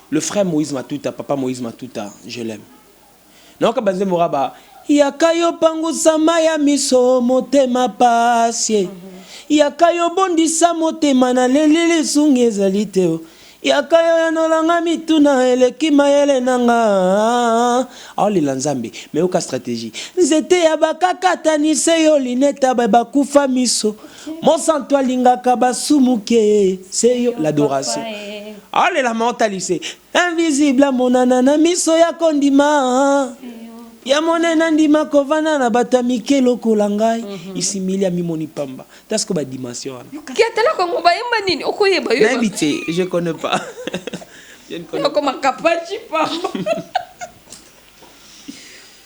le frère Moïse Matuta, papa Moïse Matuta, je l'aime. Non, quand Banzembo Raba, Yakayo Pangusama ya miso motema pasye. Yakayo bondisa motema na lelele sungezaliteo. Yakayo yanolanga mituna eleki mayele nanga. Ali lanzambe, mais aucune stratégie. Nzete ya bakakata ni seyo lineta bakufa miso. Monsanto alingaka basumuke seyo l'adoration. Allez la mentalité invisible monana na miso ya kondima. Ya monena ndima kovana na batamike lokolangai isimili ya mimoni pamba. That's quoi dimension. Qui a tellement comme ba yemba nini okoyeba yo. N'habité, je connais pas. Je ne connais pas. Comme kapachi pamba.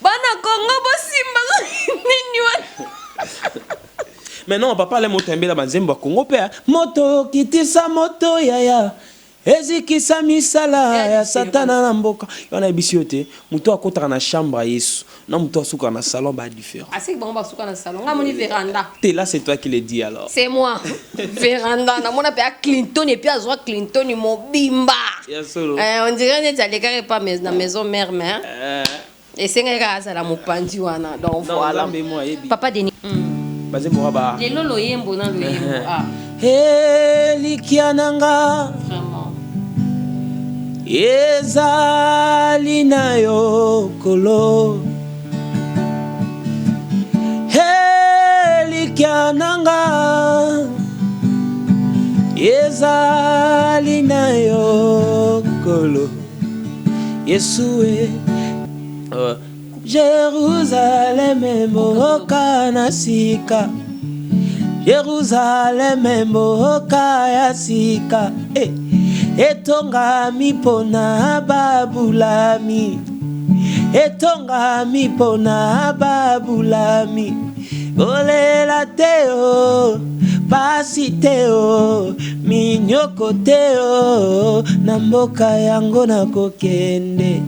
Bana Congo bosimba nini wa. Mais non, papa le motembe la banzembo Congo père. Moto kitisa moto yaya. Ezikisa misala ya satana na mboka. Yona bisiote, muto akota na chambre Yesu. Non muto asuka na salon ba différent. Ah c'est bon ba suka na salon. Nga moni véranda. T'es là, c'est toi qui le dis alors. C'est moi. Véranda na mona pe Clinton et puis azwa Clinton mobimba. On dirait net à l'écart pas mais na maison mère. Et c'est nga za la mopandi wana. Donc voilà. Papa Denis. Bazembo ba. Les lolo yembo na lo yembo. Ah. Likiananga. Vraiment. Ezali na yo kolo Likiananga Ezali na yo kolo Yesue Jérusalem mboka na sika Jérusalem mboka ya sika Etonga mipona babulami Etonga mipona babulami Olela teo Pasi teo Minyoko teo Namboka yango na kokende.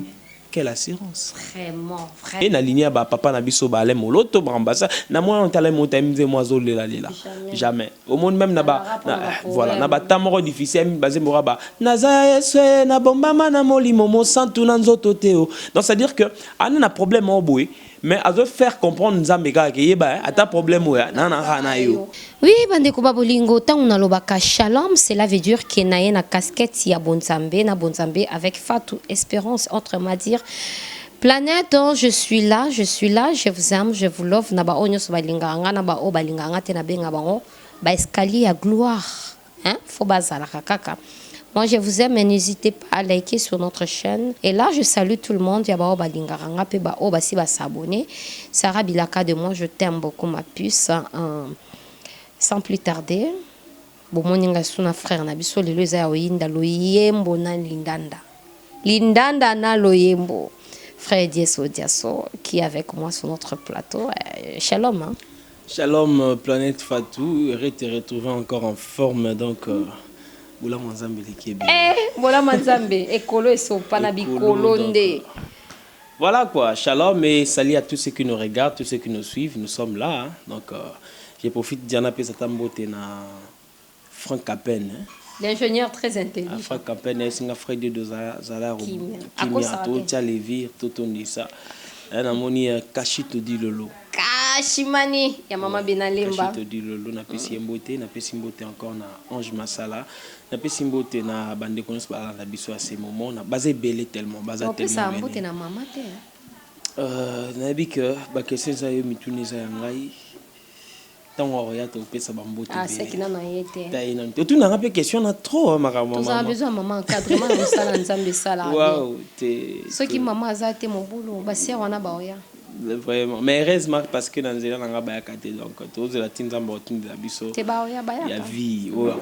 Quelle assurance. Vraiment, vraiment. Et na ligne ba papa na biso ba le moloto brambasa na moi on tala monta mze moi zo lela lela. Jamais. Au monde même na ba voilà na ba tamoro difficile basé moraba. Naza yesu na bombama na molimo mo santu na nzoto teo. Donc c'est à dire que on a un problème au bout mais à veut faire comprendre Nzambega que yeba ata problème ouais na na yo. Oui, bandeko babolingo tant on a lobaka shalom, cela veut dire que na na casquette ya bonzambe na bonzambe avec Fatou Espérance autrement dire planète dont je suis là, je vous aime, je vous love na ba onyo so balinganga na ba o balinganga te na benga bango ba escalier à gloire, hein, faut bazala kaka. Moi, je vous aime et n'hésitez pas à liker sur notre chaîne. Et là, je salue tout le monde. Yaba balingaranga pe ba oba si ba s'abonner. Sarah Bilaka de moi, je t'aime beaucoup ma puce. Sans plus tarder, bon moninga suna frère na biso lelo eza oyinda loyembo na lindanda. Lindanda na loyembo. Frère Dieso Diaso qui est avec moi sur notre plateau. Shalom. Hein? Shalom Planète Fatou, heureux de te retrouver encore en forme donc. Bola Manzambe Lekebe. Bola Manzambe, écolo et sopana bicolonde. Voilà quoi, shalom et salut à tous ceux qui nous regardent, tous ceux qui nous suivent, nous sommes là. Hein. Donc, je profite de Diana Pesatambote na Franck Capen. Hein. L'ingénieur très intelligent. Franck Capen, c'est un frère de Zala Kimi, Tia Levi, Totondisa. On a moni Kashito di Lolo. Kashimani, ya mama Benalemba. Kashito di Lolo, na pesi mbote encore na Ange Masala. Na pesi mbote na bande connaissent pas la biso à ces moments, na basé belé tellement, basé tellement. Ça mbote na mama te. Na bi que ba question ça yo mituni za ngai. Tango ya to pesa bambote. Ah, c'est qui na na yete. Ta ina. Tu na rappelé question na trop maman. Tu as besoin maman encadrement na sala nzambe sala. Waouh, te. Ce qui maman azate mon boulot, ba sœur wana ba oya. Vraiment, mais heureusement parce que dans zela nga ba yakate donc tous la tinza mbotini de la biso. Te ba oya ba ya. Ya vie, oya.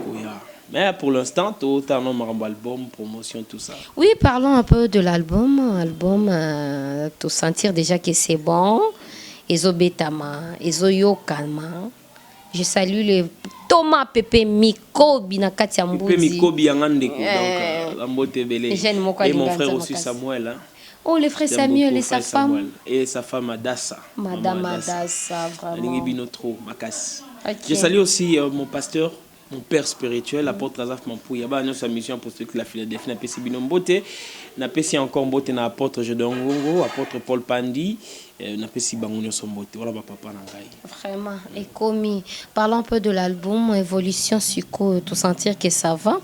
Mais pour l'instant, tout un album, promotion, tout ça. Oui, parlons un peu de l'album. Tout sentir déjà que c'est bon. Ezo betama, ezo yokama. Je salue le Thomas Pepe Mikobi na Katia Mbuzi. Pepe Mikobi yangandeko donc Lambote Belé. Et mon frère aussi Samuel. Hein. Oh, le frère Samuel et sa femme. Samuel. Et sa femme Adassa. Madame Adassa, vraiment. Binotro, Makas. Okay. Je salue aussi mon pasteur, mon père spirituel, l'apôtre Azaf Mampou. Il y a une mission apostolique la Philadelphie, n'a pas si bien beauté, n'a pas si encore beauté n'a apôtre Jedongongo, apôtre Paul Pandi, n'a pas si bangounio son beauté. Voilà papa nangai. Vraiment. Et commis, parlons un peu de l'album Évolution Suko, tout sentir que ça va.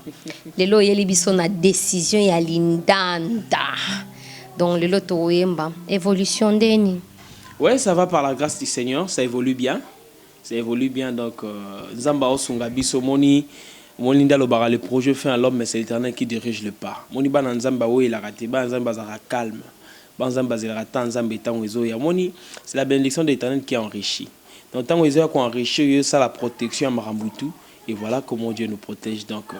Les lots y a na décision y a lindanda. Donc les lots toemba évolution d'eni. Ouais, ça va par la grâce du Seigneur, ça évolue bien. Ça évolue bien, donc Zamba Osunga Biso Moni, Molinda Lobara, le projet fait à l'homme, mais c'est l'Éternel qui dirige le pas. Moni Ban Nzamba, oui, il a raté, Ban Nzamba Zara calme, Ban Nzamba Zara Nzamba Etan Wezo, Moni, c'est la bénédiction de l'Éternel qui enrichit. Donc, tant Wezo qu'on enrichit, ça la protection à Marambutu, et voilà comment Dieu nous protège. Donc,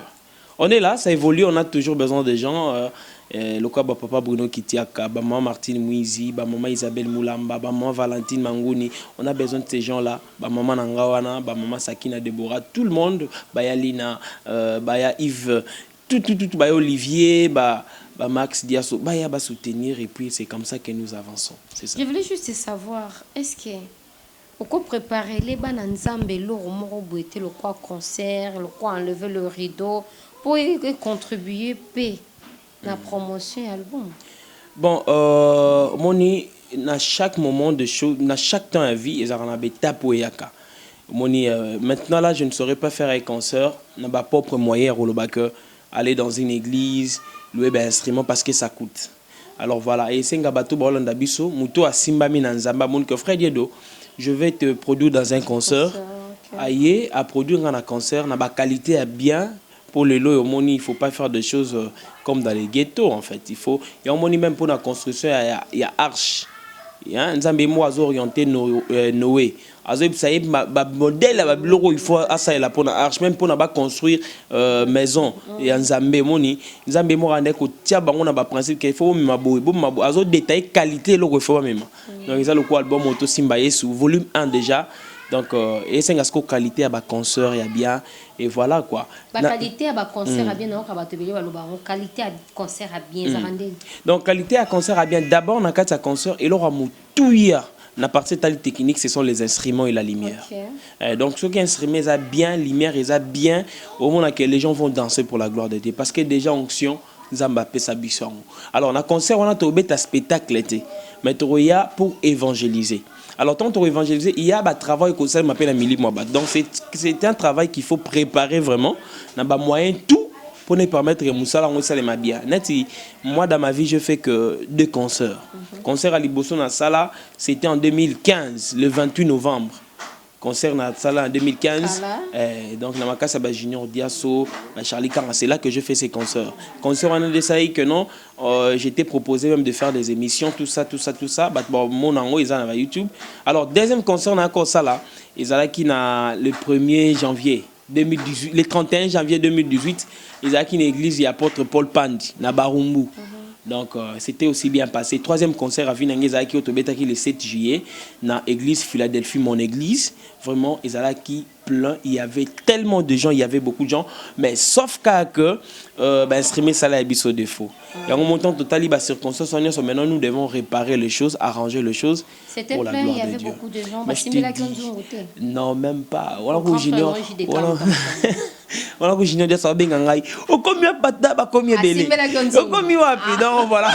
on est là, ça évolue, on a toujours besoin de gens. Le cas de papa Bruno Kitiaka, maman Martine Mouizi, maman Isabelle Moulamba, maman Valentine Mangouni, on a besoin de ces gens-là. Maman Nangawana, maman Sakina Deborah, tout le monde, Baya Lina, Baya Yves, tout, Baya Olivier, Max Diasso, Baya va soutenir et puis c'est comme ça que nous avançons. C'est ça. Je voulais juste savoir, est-ce que pourquoi préparer les bananzambe l'oromoro bouete le quoi concert, le quoi enlever le rideau pour contribuer paix. La promotion album. Bon, moni na chaque moment de choses, na chaque temps à vie, ils ont des tapos et yaka. Moni maintenant là, je ne saurais pas faire un concert, n'a pas propre moyen ou le bac aller dans une église, louer un instrument parce que ça coûte. Alors voilà, et c'est un bateau Bolanda Bisso, muto a Simbami Nanzamba, mon que frère Diedo, je vais te produire dans un concert. Aïe, à produire un concert, n'a pas qualité à bien. Pour le lot, il ne faut pas faire des choses comme dans les ghettos, en fait. Il y a un moni même pour la construction, il y a arche. Il y a un orienté Noé. Modèle, il faut ça pour la arche, même pour construire maison. Il y a un Zambé moni. Zambé mo rende ko tia bango na ba principe qu'il faut même azo détailler qualité le faut même. Donc ils a le quoi album auto Simba Yesu volume 1 déjà. Donc, et c'est une qualité à ma concert, il y a bien, et voilà quoi. La qualité à ma concert a bien, qualité à concert a bien, donc, qualité à concert a bien, d'abord, on a quatre concert, et l'aura moutouya. La partie technique, ce sont les instruments et la lumière. Okay. Donc, ceux qui instrument, ils ont bien, lumière, ils ont bien, au moment où les gens vont danser pour la gloire de Dieu. Parce que déjà, onction, Zambapé Sabisson. Alors, on a concert, on a un spectacle, mais il y a pour évangéliser. Alors, tant pour évangéliser, il y a un travail que ça m'appelle Amélie Moabat. Donc, c'est un travail qu'il faut préparer vraiment. On a moyen tout pour nous permettre de Moussala, on bien. Moi, dans ma vie, je fais que 2 concerts. Concert à Liboso dans Sala, c'était en 2015, le 28 novembre. Concert dans Sala en 2015. Donc, dans ma casa, Junior Diasso, Charlie Kanga, c'est là que je fais ces concerts. Concert en Ndessaï que non, j'étais proposé même de faire des émissions, tout ça. Mon ango, ils ont YouTube. Alors, deuxième concert, on a encore ça là. Ils ont qui le 1er janvier 2018, le 31 janvier 2018, ils ont qui une église, il y a apôtre Paul Pandi, na Barumbu. Donc, c'était aussi bien passé. Troisième concert à Vinangezaki Otobetaki le 7 juillet, dans l'église Philadelphie, mon église. Vraiment, ils allaient qui plein. Il y avait tellement de gens, il y avait beaucoup de gens. Mais sauf que, streamer ça là, il y a défaut. Et en montant total, il y a circonstances. Maintenant, nous devons réparer les choses, arranger les choses. C'était plein, il y avait beaucoup de gens. Non, même pas. Voilà, Junior. Voilà que Junior dit ça bien ngai. O combien pata ba combien belé. O combien wapi donc voilà.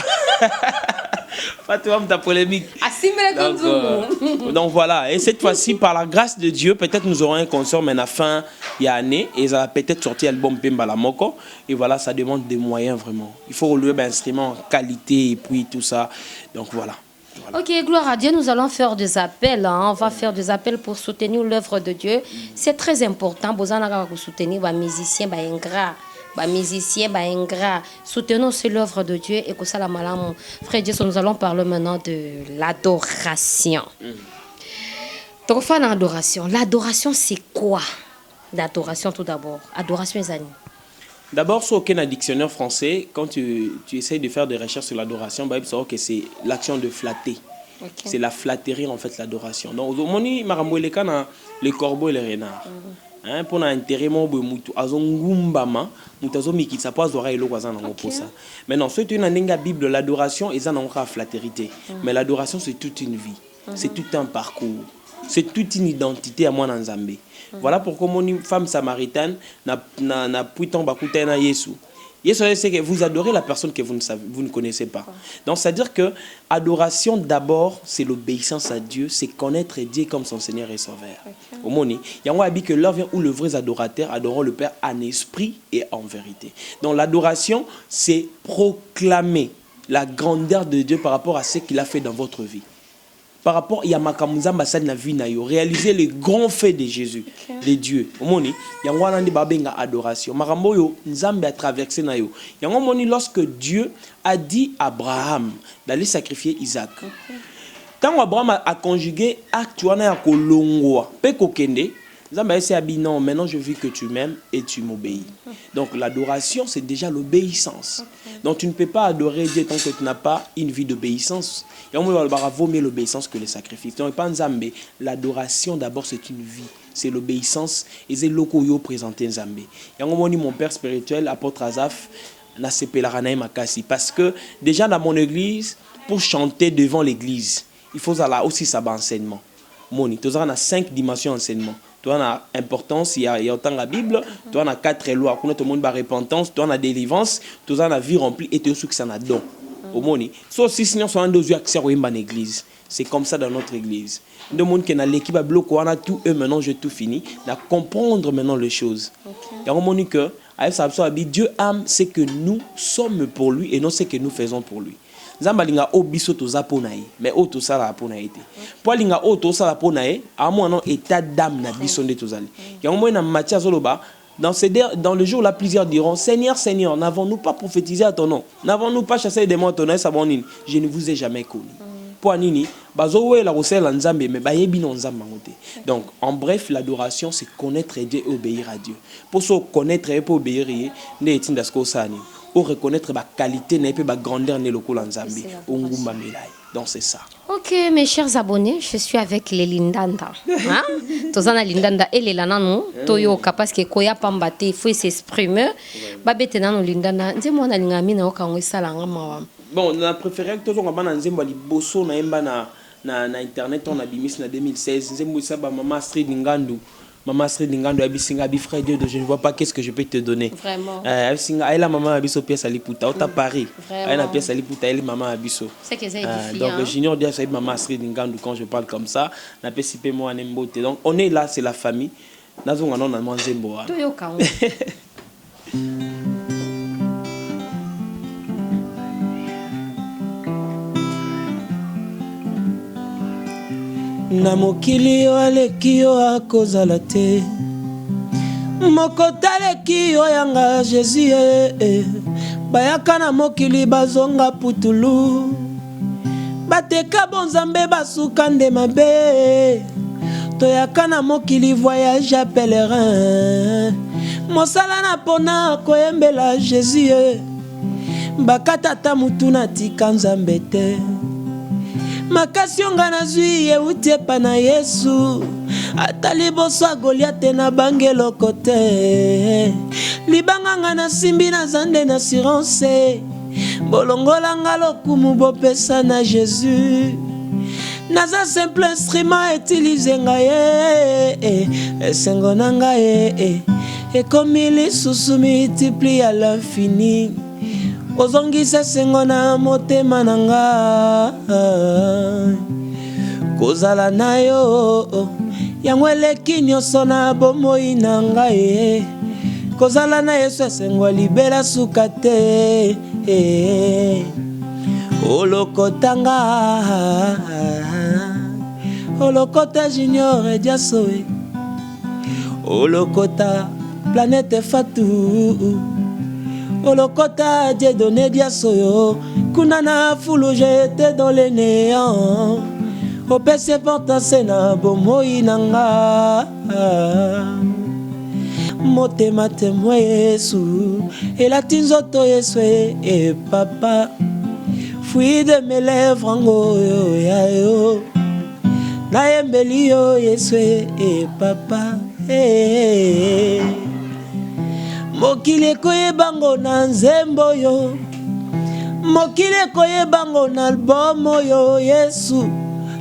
Pas toi ta polémique. Donc voilà, et cette fois-ci par la grâce de Dieu, peut-être nous aurons un concert mais à la fin il y a année et ça va peut-être sortir album Pemba la Moko et voilà, ça demande des moyens vraiment. Il faut relever un instrument en qualité et puis tout ça. Donc voilà. Voilà. Ok, gloire à Dieu, nous allons faire des appels. Hein. On va faire des appels pour soutenir l'œuvre de Dieu. C'est très important. Vous allez soutenir les musiciens, les ingrats. Les musiciens, les ingrats. Soutenons aussi l'œuvre de Dieu. Et que ça, la malam. Frère Dieu, nous allons parler maintenant de l'adoration. Donc, enfin, l'adoration. L'adoration, c'est quoi? L'adoration, tout d'abord. Adoration, les amis. D'abord, sur aucun dictionnaire français, quand tu essayes de faire des recherches sur l'adoration, tu sauras que c'est l'action de flatter. Okay. C'est la flatterie, en fait, l'adoration. Donc, moni maramboule kana les corbeaux et les renards. Hein, pour l'intérêt, mon mutu azongumbama, mutazo mikitsa pas oreille lo kwazana ngoposa. Maintenant, ce tu n'as Bible, l'adoration, ils en ont la flatterie. Mais l'adoration, c'est toute une vie. C'est tout un parcours. c'est toute une identité à moi dans Zambé. Voilà pourquoi mon femme samaritaine n'a pu tomber à Yesu. C'est que vous adorez la personne que vous ne connaissez pas. Donc, c'est-à-dire que adoration, d'abord, c'est l'obéissance à Dieu, c'est connaître Dieu comme son Seigneur et Sauveur. Au monde, il y a un habit que l'heure vient où les vrais adorateurs adoreront le Père en esprit et en vérité. Donc, l'adoration, c'est proclamer la grandeur de Dieu par rapport à ce qu'il a fait dans votre vie. Par rapport à Yamakamuzamba na vie na yo, réaliser les grands faits de Jésus, de Dieu. Omoni, yangwana ndi babenga adoration. Makambo yo nzambe a traversé na yo. Yangomoni lorsque Dieu a dit à Abraham d'aller sacrifier Isaac. Quand Abraham a conjugué acte wana ya kolongwa, pe kokende, nzambe a dit non, maintenant je veux que tu m'aimes et tu m'obéis. Donc l'adoration c'est déjà l'obéissance. Donc tu ne peux pas adorer Dieu tant que tu n'as pas une vie d'obéissance. Il vaut mieux l'obéissance que le sacrifice. Donc, l'adoration d'abord c'est une vie, c'est l'obéissance et c'est l'okoyo présenté Nzambe. Mon père spirituel, apôtre Azaf, n'a makasi parce que déjà dans mon église, pour chanter devant l'église, il faut aussi savoir enseignement. Moni, tu as 5 dimensions d'enseignement. Tu as importance, il y a autant la Bible, tu as 4 lois, tu as la repentance, tu as la délivrance, tu as la vie remplie et tu as ce que ça a don. Au monde, sauf si sinon sont deux accès à une église. C'est comme ça dans notre église. De monde qui a l'équipe à bloc, on a tout eux maintenant, j'ai tout fini, à comprendre maintenant les choses. Et on dit que Dieu aime ce que nous sommes pour lui et non ce que nous faisons pour lui. Zambalinga obiso to zaponaï, mais auto ça la ponaïté. Poalinga auto ça la ponaï, à moi non état d'âme na bisonde tozali. Il y a un moment dans Matthieu Zoloba. Dans le jour là, plusieurs diront Seigneur, Seigneur, n'avons-nous pas prophétisé à ton nom? N'avons-nous pas chassé les démons à ton nom? Je ne vous ai jamais connu. Donc, en bref, l'adoration, c'est connaître Dieu et obéir à Dieu. Pour se connaître et pour obéir, pour reconnaître la qualité et la grandeur de l'Okolanzambi. Donc, c'est ça. Ok, mes chers abonnés, je suis avec les Lindanda. Tozana Lindanda et les Lanano. Toyoka parce que Koya Pambate, il faut s'exprimer. Babete nano Lindanda. Dis-moi, na lingami na oka ngwesa langa mawa. Bon, on a préféré que tozonga bana nzembo li bosso na emba na internet on a bimis na 2016. Nzembo sa ba mama Astrid Ngandu. Maman Astrid Ngandu abisinga bi frère Dieu, je ne vois pas qu'est-ce que je peux te donner. Vraiment. Abisinga elle la maman abiso pièce à liputa, ota Paris. Elle na pièce à liputa, elle maman abiso. C'est que ça édifie. Donc j'ignore dire ça maman Astrid Ngandu quand je parle comme ça, na pesipe moi nembote. Donc on est là, c'est la famille. Nazonga non na manzembo. Toyoka. Na mokili yo aleki yo akozala te moko taleki yo yanga Jésus bayaka na mokili bazonga putulu bateka bonzambe basuka nde mabe toyaka na mokili voyage à pèlerin mosala na pona koyembela Jésus bakatata mutu na tika nzambe te makasi onga nazwi euti epa na Yesu ata liboso ya Goliate na bangeloko te libanganga na simbi na zande na assurance bolongolanga lokumu bopesa na Jésus naza simple instrument utilize ngai esengo na ngai ekomi lisusu multiplie à l'infini ozongisa sengo na motema nanga kozala na yo yango eleki nyonso na bomoi na ngai kozala na Yesu esengo libela suka te olokotanga olokota Junior Ediaso olokota Planète Fatou olokota Dieu donné Diasoyo kunana fulu j'étais dans les néants opese porta sena bomoi nanga motema temwe Yesu elati nzoto Yesu papa fruit de mes lèvres angoyo yayo nayembeli yo Yesu papa mokili ekoyebango na nzembo yo mokili ekoyebango na albumu yo Yesu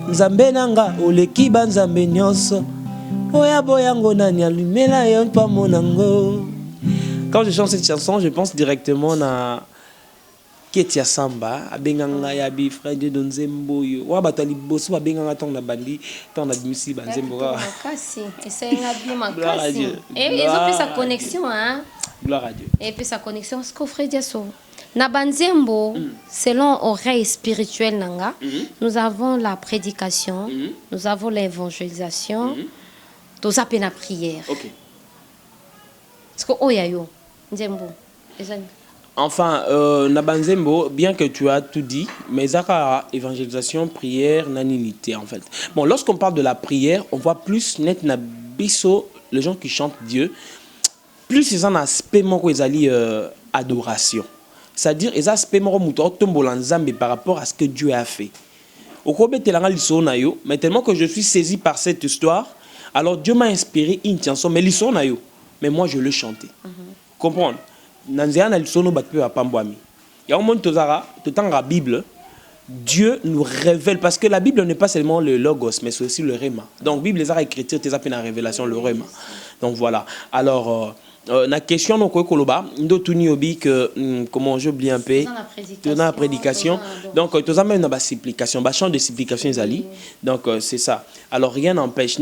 nzambe nanga oleki banzambe nyonso oya boyango nani alumela yo pa monango. Quand je chante cette chanson, je pense directement à Ketia Samba, Abenganga Yabi, Frère de Donzembo, ou Abatali Bosso, Abenganga Tong Nabandi, Tong Nadmisi, Banzembo. Et c'est un gloire à Dieu. Et ils ont fait sa connexion, hein? Gloire à Dieu. Et puis sa connexion, c'est qu'au frère Diasso. Nabanzembo, selon oreille spirituelle Nanga, nous avons la prédication, nous avons l'évangélisation, nous avons la prière. Ok. Parce que, oh, yayo, Nzembo. Enfin, Nabanzembo, bien que tu as tout dit, mais Zaka, évangélisation, prière, naninité en fait. Bon, lorsqu'on parle de la prière, on voit plus net Nabiso, les gens qui chantent Dieu, plus ils ont un aspect adoration. C'est-à-dire, ils ont un aspect par rapport à ce que Dieu a fait. Mais tellement que je suis saisi par cette histoire, alors Dieu m'a inspiré une chanson, mais mais moi je l'ai chanté. Comprendre? La Bible, Dieu nous révèle, parce que la Bible n'est pas seulement le logos, mais c'est aussi le réma. Donc, la Bible, les écritures, tu as la révélation, le réma. Donc, voilà. Alors, la question, comment j'oublie un peu, tu as la prédication. Donc, tu as même la supplication, le chant de supplication, donc, c'est ça. Alors, rien n'empêche.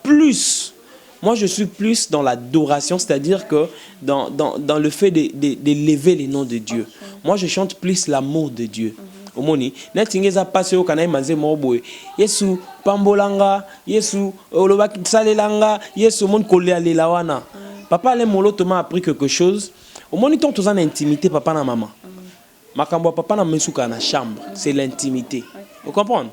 Plus. Moi, je suis plus dans l'adoration, c'est-à-dire que dans le fait d'élever les noms de Dieu. Moi, je chante plus l'amour de Dieu. Omoni, netingeza passé au kanai manze moboy. Yesu pambolanga, Yesu olobaki salelanga, Yesu mon kolé alelawana. Papa le molo m'a appris quelque chose. Omoni ton tous en intimité papa na maman. Makambo papa na mesuka na chambre, c'est l'intimité. Vous comprenez?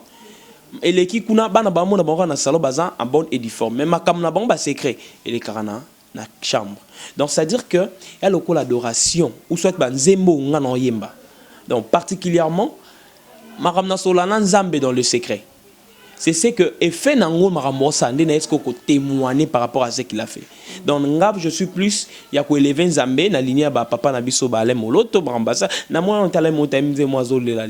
Et les qui kuna bana bamona bango na salon bazan en bonne et difforme. Mais makam na bango ba secret et les karana na chambre. Donc c'est à dire que il y a le coup l'adoration ou soit banzembo ngana yemba. Donc particulièrement makam na solana nzambe dans le secret. C'est ce que effet nango makambo sande na est-ce qu'on témoigner par rapport à ce qu'il a fait. Donc ngab je suis plus ya ko élever nzambe na ligne ba papa na biso ba le moloto brambasa na moi on tala monta mze moiseau lela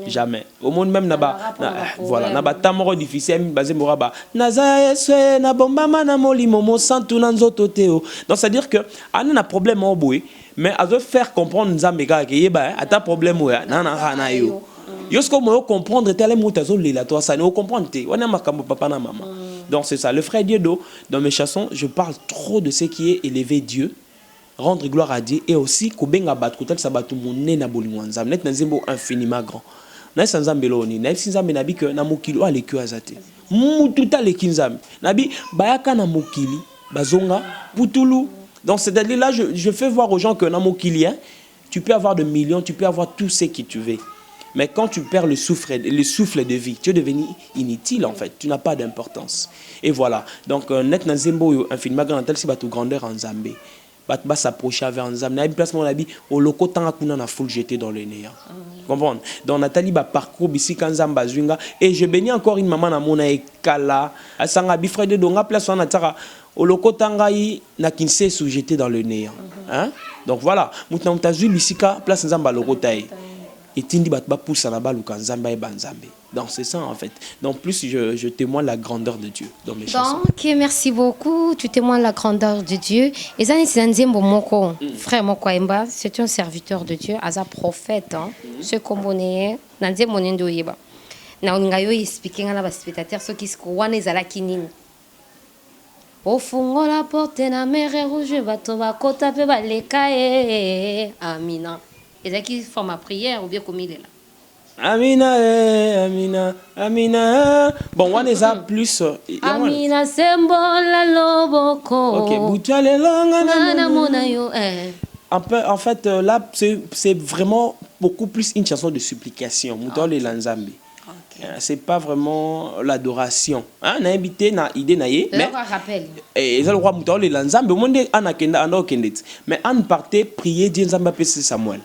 jamais au monde même na ba voilà na ba tamoro difficile basé moraba naza yesu na bombama na molimo mo santu na nzoto teo. Donc c'est à dire que on a un problème au bout mais à veut faire comprendre nzambe ka ke yeba ata problème ouais na na yo. Yosko mo comprendre tel moutazo lela toi ça ne comprendre te on a makambo papa na maman. Donc c'est ça le frère Diedo dans mes chansons je parle trop de ce qui est élever Dieu, rendre gloire à Dieu et aussi kobenga bat kotel sabatu monné na bolingo nzambe net na nzembo infiniment grand. Na sanzambe loni na nzambe nabi que na mokili ale que azate. Mututa le kinzambe. Nabi bayaka na mokili bazonga putulu. Donc c'est-à-dire là je fais voir aux gens que na mokili tu peux avoir de millions, tu peux avoir tout ce que tu veux. Mais quand tu perds le souffle de vie, tu es devenu inutile en fait. Tu n'as pas d'importance. Et voilà. Donc, net na zembo infiniment grand tel si batu grandeur en Zambé. Bat s'approcher vers Nzambe. Na placement la bi au loko tanga kuna na full jeté dans le néant. Comprendre? Donc Nathalie ba parcours bisi kanzamba zwinga et je bénis encore une maman na mona ekala asanga bi frère de donga place na tara au loko tanga yi na kinse sous-jeté dans le néant. Hein? Donc voilà, mutna mutazui bisika place Nzamba loko taï. Et tindi bat ba poussa na ba luka Nzamba e banzambe. Donc c'est ça en fait. Donc plus je témoigne la grandeur de Dieu dans mes chansons. Donc merci beaucoup, tu témoignes la grandeur de Dieu. Et ça c'est Nzembo moko, frère moko emba, c'est un serviteur de Dieu, asa prophète hein. Ce comboné Nzembo nendo yeba. Na ngayo expliquer na ba spectateur ceux qui se wana ezala kinini. Ofungo la porte na mer rouge bato bakota pe baleka amina. Et ça qui font ma prière ou bien comme il est là. Amina, Amina, Amina. Bon, on est à plus. Amina sembola loboko. Ok, boutuale longa. En fait, là, c'est vraiment beaucoup plus une chanson de supplication. Moutole et Lanzambi. C'est pas vraiment l'adoration. On a invité na idée naie. Mais rappel. Et ça le roi Moutole et Lanzambi. Au monde on a kenda ando kendet. Mais on partait prier Dieu Nzamba pesi Samuel.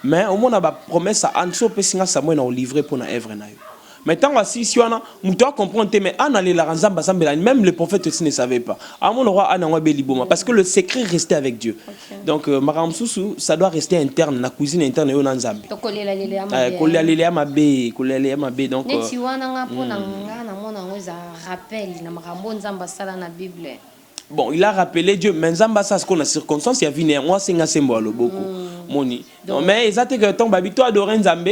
Mais au monde a promesse à Anso pesinga Samuel na livrer pour na œuvre na yo. Maintenant, si on a, tu comprendre, mais même le prophète aussi ne savait pas. Parce que le secret restait avec Dieu. Donc, Maram Soussou, ça doit rester interne, la cuisine interne et on a Nzambe. Donc, bon, il a rappelé Dieu, mais Nzamba ça ce qu'on a circonstance, il y a vu moi c'est un symbole beaucoup. Moni. Mais exactement que ton babi toi adorer Nzambe,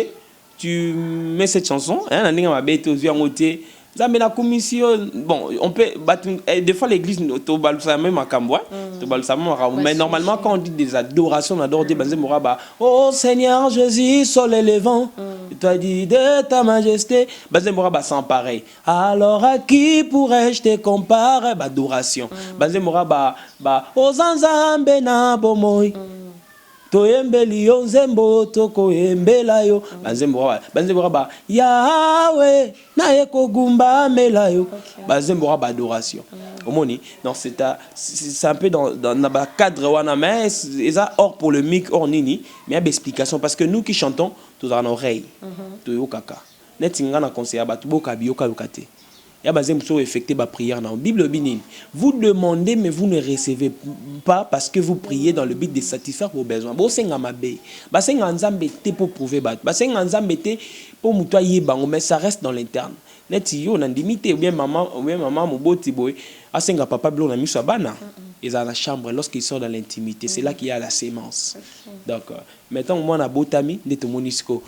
tu mets cette chanson, hein, on a bête aux yeux en côté. Nzambe la commission, bon, on peut des fois l'église to balusa même à Kamboua, to balusa même mais normalement quand on dit des adorations, on adore Dieu, Banze Moraba. Oh Seigneur Jésus, soleil levant. Tu as dit de ta majesté, Banze Moraba sans pareil. Alors à qui pourrais-je te comparer? Adoration. Banze Moraba, oh Nzambe na bomoy. Toyembeli yo nzembo toko yembela yo banzembo raba Yahweh na ekogumba mela yo banzembo raba adoration omoni. Donc c'est un peu dans le cadre wana mais ça hors polémique hors nini mais il y a des explications parce que nous qui chantons tous en oreille to kaka netinga na conseiller ba tuboka bioka lokate. Il y a des gens effectuer la prière dans la Bible. Vous demandez, mais vous ne recevez pas parce que vous priez dans le but de satisfaire vos besoins. Bon, c'est un mabé. C'est un ensemble pour prouver. C'est un ensemble pour moutoyer, mais ça reste dans l'interne. Net yo na limité ou bien maman mon beau tiboy a senga papa blo na miso bana et dans la chambre lorsqu'il sort dans l'intimité c'est là qu'il y a la sémence. Donc maintenant moi na botami neto monisco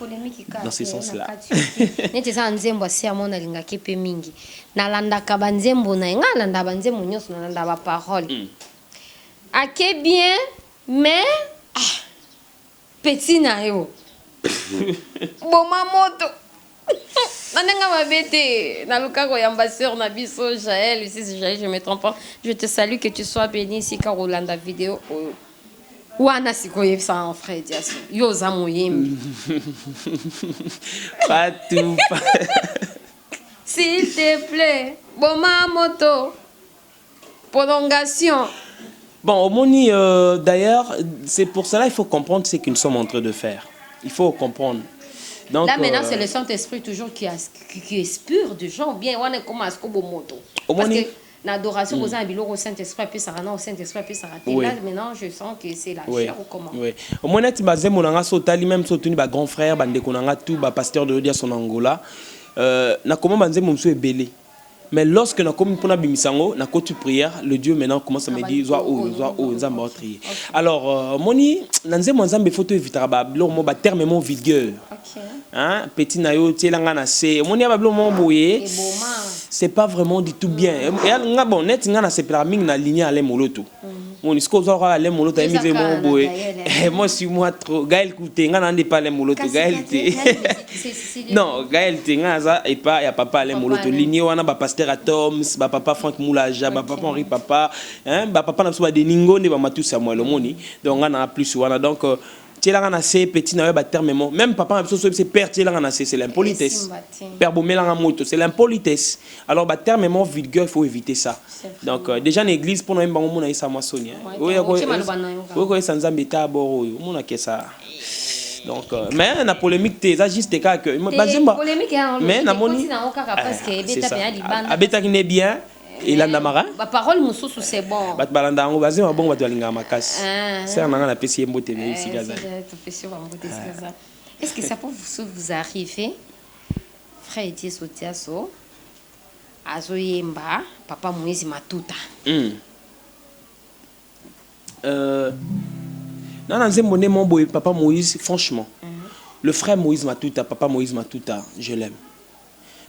dans ce sens là nete za nzembo si amona linga kepe mingi na landa ka banzembo na nga landa banzembo nyoso na landa ba parole ake bien mais petit na yo boma moto Nananga mabete, Nalukako ambassadeur Nabiso Jaël, ici Jaël, je me trompe pas. Je te salue, que tu sois béni ici car Rolanda vidéo. Wana sikoye ça en frère Diaso. Yo zamoyem. Pas tout. S'il te plaît, boma moto. Prolongation. Bon, au Moni, d'ailleurs, c'est pour cela il faut comprendre ce que nous sommes en train de faire. Il faut comprendre. Donc, là maintenant c'est le Saint-Esprit toujours qui inspire du genre bien on est comme à ce qu'on moto parce que l'adoration aux ambilo au Saint-Esprit puis ça rend au Saint-Esprit puis ça rate là maintenant je sens que c'est la chair ou comment oui au moins net bazé monanga sotali même soutenu ba grand frère bande konanga tout ba pasteur de dia son Angola na comment banze momso ebelé. Mais lorsque nous avons pour na côté prière, le Dieu maintenant commence à me dire alors moni nanze monzambe photo évitera blo mo ba terme mon vigueur. Hein petit nayo tielanga na se moni ba blo mo boye c'est pas vraiment du tout bien. Et nga bon net nga na se planning na ligne aller moloto. Moni ce qu'on va aller moloto et mise mon boye. Moi si moi trop Gaël coûté nga n'en pas les moloto Gaël non Gaël nga za et pas ya papa aller moloto ligne wana ba pasteur Atoms ba papa Franck Moulaja ba papa Henri papa hein ba papa na so ba de ningonde ba matu Samuel moni donc nga na plus wana donc tielanga na se petit na ba terme même papa na so c'est père tielanga na c'est l'impolitesse père bomelanga moto c'est l'impolitesse alors ba terme vulgaire il faut éviter ça donc déjà en église pour nous bango mona isa moisoni oui ko isa nzambe ta boro mona ke ça donc mais na polémique t'es juste cas que mais na moni parce que abeta qui n'est bien il a ndamara ba parole mususu c'est bon bat balanda ngo bazima bon bat balinga makasi c'est nanga na pesi mbote ici gaza est-ce que ça peut vous arriver frère Etier Sotiaso azoyemba papa Moïse Matuta non nzembo ne mon boy papa Moïse franchement le frère Moïse Matuta papa Moïse Matuta je l'aime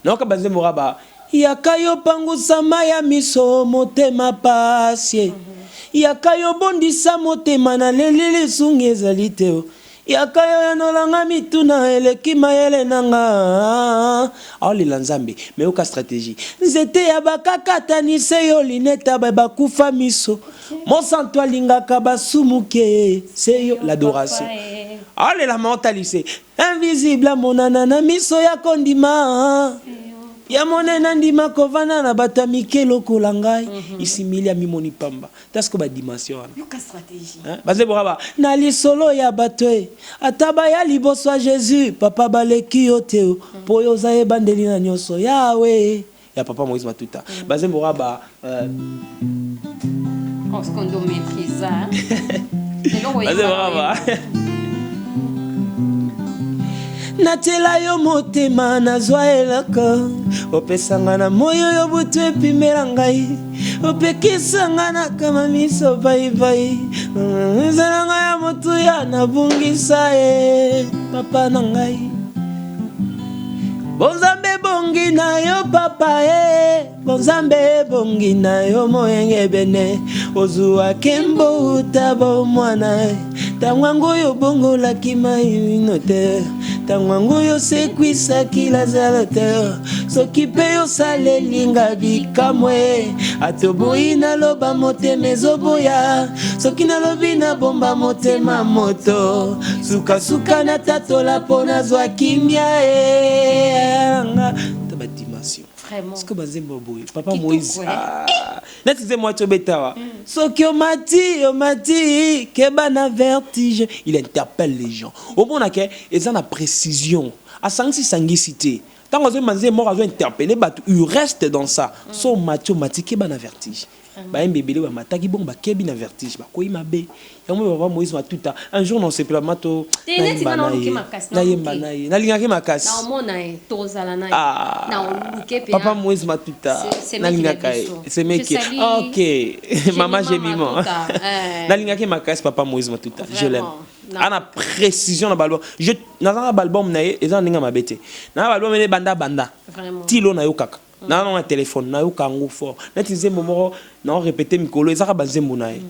non ka banzembo raba Yakayo pangusama ya miso motema pasie Yakayo bondisa motema na lelele sungi ezali te Yakayo yanolanga mituna eleki mayele nanga aolela nzambe mais oka stratégie nzete ya bakakatanise yo lineta bakufa miso mosantu alingaka basumuke c'est yo l'adoration aolela mentalise invisible monana na miso ya kondima ya monena ndima kovana na bato ya mike lokola ngai isimili ya mimoni pamba tasko badimension wana yoka stratégie baze boraba na lisolo ya bato ata baya liboso ya Jésus papa baleki yo te mpo oyo oza yebandeli na nyonso yawe ya papa Moïse Matuta baze boraba ce qu'on doit maîtriser baze boraba natela yo motema nazwa elaka opesanga na moyo yo butu epimela ngai opekisanga na kama miso paipai ezalanga ya motuya nabungisa papa na ngai bonzambe bongi na yo papa bonzambe bongi na yo moyenge bene ozwa kembo utabo mwana tangwangu yo bongo la kima inote tangwangu yo sekwisa kila zalote soki pe yo salelinga bikamwe atoboyi naloba motema ezoboya soki nalobi na bomba motema moto sukasuka na tatola mpo nazwa kimia tabadimension vraiment ce que bazembo boye papa Moïse netize moi tobetawa soki omati keba na vertige il interpelle les gens au bon que ils ont la précision à sangisité tant que manze mort a interpellé batu il reste dans ça so mati keba na vertige ba mbebele ba mataki bon ba kebi na vertige ba koyi mabe yango papa Moïse Matuta un jour non c'est pas mato na yemba na ye na lingaki makasi na omona tozala na na oluke pe papa Moïse Matuta na lingaka c'est mec OK maman j'ai mimo na lingaki makasi papa Moïse Matuta je l'aime ana précision na balbo je na album na ye eza ninga mabete na album ne banda tilo na yo kaka na un téléphone na yo kango fort netize momo na répéter mikolo ezaka banzembo na ye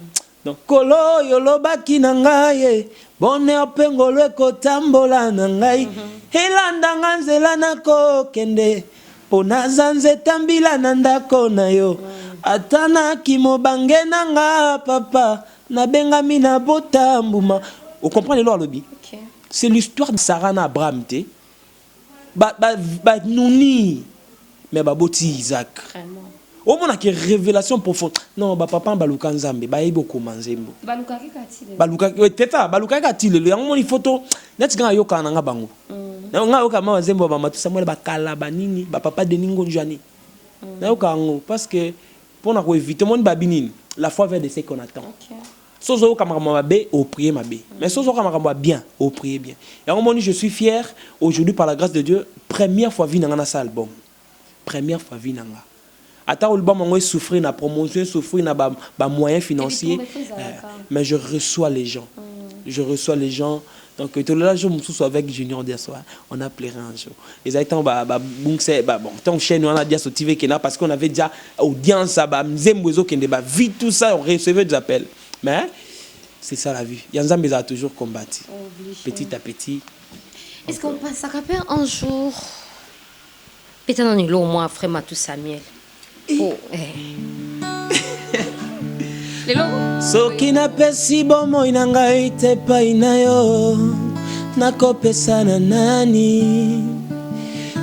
donc kolo yolobaki na ngai bonheur pengolo ekotambola na ngai elandanga nzela nakokende mpo naza nzeta mbila na ndako na yo ata nakimobange na nga papa nabengami na bota mbuma vous comprenez le lobby c'est l'histoire de Sarah na Abraham te ba nuni mais baboti Isaac au moins que révélation profonde non ba papa baluka nzambe ba yebo komanzembo baluka teta baluka katile le yango ni photo net ga yoka na nga bango na nga yoka ma nzembo ba matu Samuel ba kala ba nini ba papa de ningo njani na yoka ngo parce que pour na ko éviter mon babinini la foi vers de ce qu'on attend sozo kamara bé au prier ma bé mais sozo kamara bien au prier bien yango moni je suis fier aujourd'hui par la grâce de Dieu première fois vi na sa album première fois vi nanga ata album on souffrir na promotion souffrir na ba moyens financiers mais je reçois les gens donc tout le jour je suis avec Junior des soirs on a pleuré un jour les aitant bon ton chaîne on a dit sur TV Kena parce qu'on avait déjà audience ba mzembozo kende ba vite tout ça on recevait des appels mais c'est ça la vie Yanzambe a toujours combattu petit à petit. Est-ce qu'on passe à Caper un jour peut-être dans le mois frère Matou Samuel soki napesi bomoi na ngai te epai na yo nakopesa na nani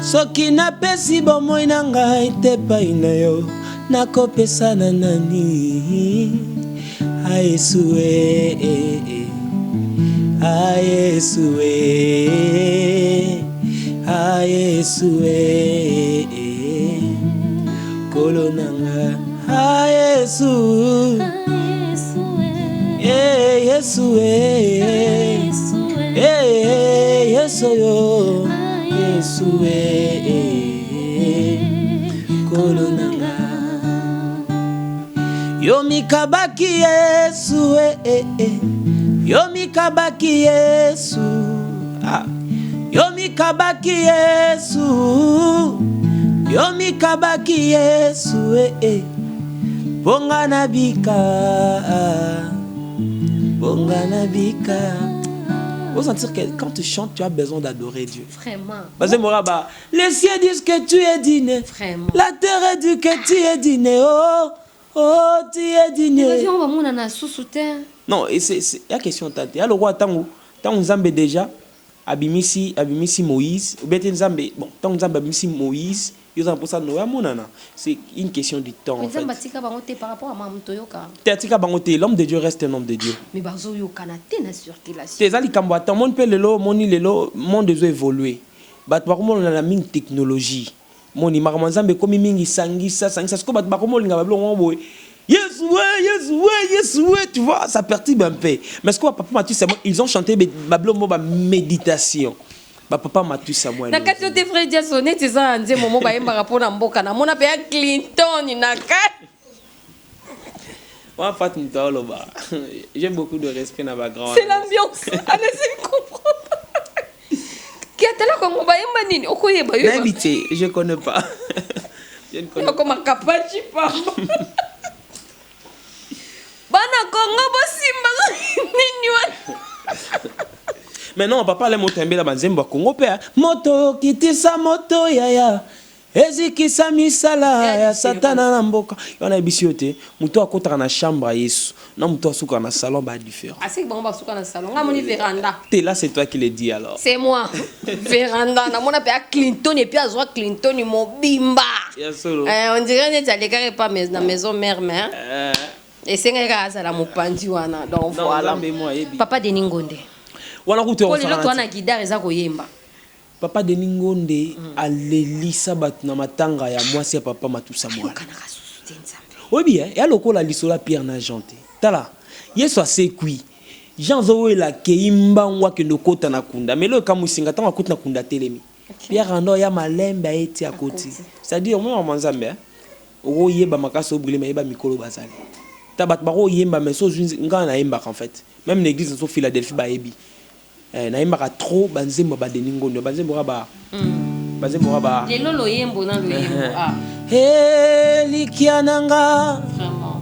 soki napesi bomoi na ngai te epai na yo nakopesa na nani ayesuwe kolonanga Yesu Yesu yo Yesu kolonanga yo mikabaki Yesu yo mikabaki Yesu yo mikabaki Yesu yo mikabaki Yesu bonga nabika Vous sentir que quand tu chantes, tu as besoin d'adorer Dieu. Vraiment. Parce que Moraba, les cieux disent que tu es digne. Vraiment. La terre dit que tu es digne. Oh, tu es digne. Non, et c'est la question. Il y a le roi Tango. Tango Zambé déjà. abimisi Moïse ou bien Nzambe bon tant Nzambe abimisi Moïse ils ont pour ça Noé monana c'est une question de temps en fait Nzambe tika bangote par rapport à Mamtoyoka tika bangote l'homme de Dieu reste un homme de Dieu mais bazo yoka na te na circulation c'est ça li kambo attends mon pe lelo moni lelo monde doit évoluer bat ba ko na la mine technologie moni makama Nzambe komi mingi sangisa ko bat ba ko molinga ba bilongo boy yes ouais tu vois ça perturbe un peu mais ce que papa Mathieu c'est ils ont chanté bablo ba méditation papa Mathieu Samuel na kati te frère dia sonné tu ça nze momo ba yemba rapona mboka na mona pe Clinton na kati wa fat mtolo ba j'ai beaucoup de respect na ba grand c'est l'ambiance allez-y comprendre qui a tellement comme ba yemba nini okoyeba yo n'habité je connais pas je ne connais pas comme kapachi pa bana Congo bosimba nini wa mais non papa le moto mbela banzembo Congo pe moto kitisa moto yaya ezikisa misala ya satana na mboka yona bisiote muto akotaka na chambre à Yesu na muto asuka na salon ba différent asik bango basuka na salon ngamoni véranda t'es là c'est toi qui le dis alors c'est moi véranda na mona pe Clinton et puis azwa Clinton mobimba on dirait net aleka pas mais na maison mère et c'est nga la mopandi wana donc voilà papa Denis Ngonde wana kuto ko lelo to na guitare eza koyemba papa Denis Ngonde alelisa bat na matanga ya mwasi ya papa Matusa mwana oui bien ya lokola lisola Pierre na janté tala yeso asekui Jean zowe la keimba ngwa ke ndokota na kunda mais le kamusinga tanga kota na kunda telemi Pierre ando ya malembe eti akoti c'est-à-dire moi manzambe o yeba makaso brûler mais yeba mikolo bazali tabat baro yemba mais so nga na yemba en fait même l'église en Philadelphie ba yebi na yemba trop banzembo ba Denis Ngonde banzembo ba banzembo ba lelo loyembo na loyembo likiananga vraiment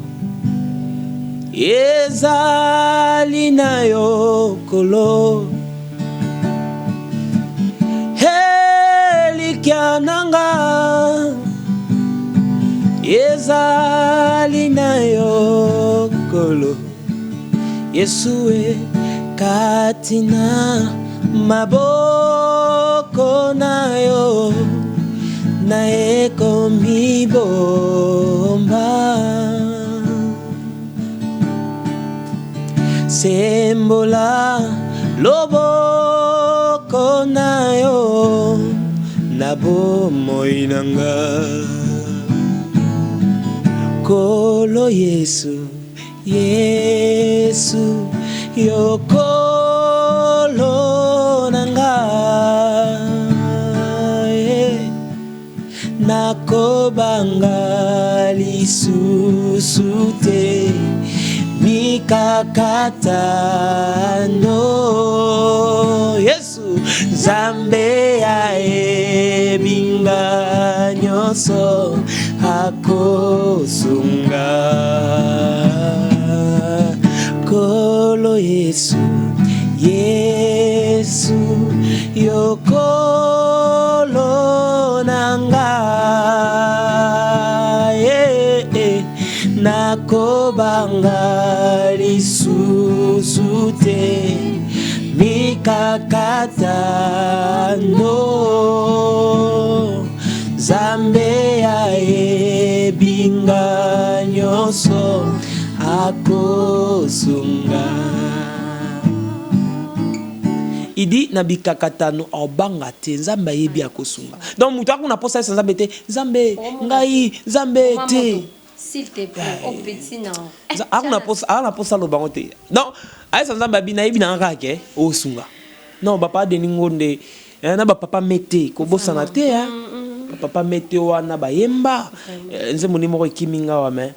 ezali na yo kolo likiananga ezali na yo kolo Yesue katina maboko na yo na ekomi bomba sembola loboko na yo na bomoi nanga kolo Yesu Yesu yokolo nanga nakobanga lisusu te mikakatano Yesu Nzambe aebinga nyonso akosunga kolo Yesu Yesu yokolo nanga nakobanga lisusu te mikakatano Nzambe aebinga nyonso akosunga idi na bikakatano obanga te Nzambe ayebi akosunga donc mutu akuna posa Nzambe te Nzambe ngai Nzambe te s'il te plaît au petit non akuna posa lo bango te donc ayesa Nzambe abina yebi na ngake osunga non papa Denis Ngonde na papa mete kobosana te papa mete wana bayemba nze moni moko ekiminga wa mais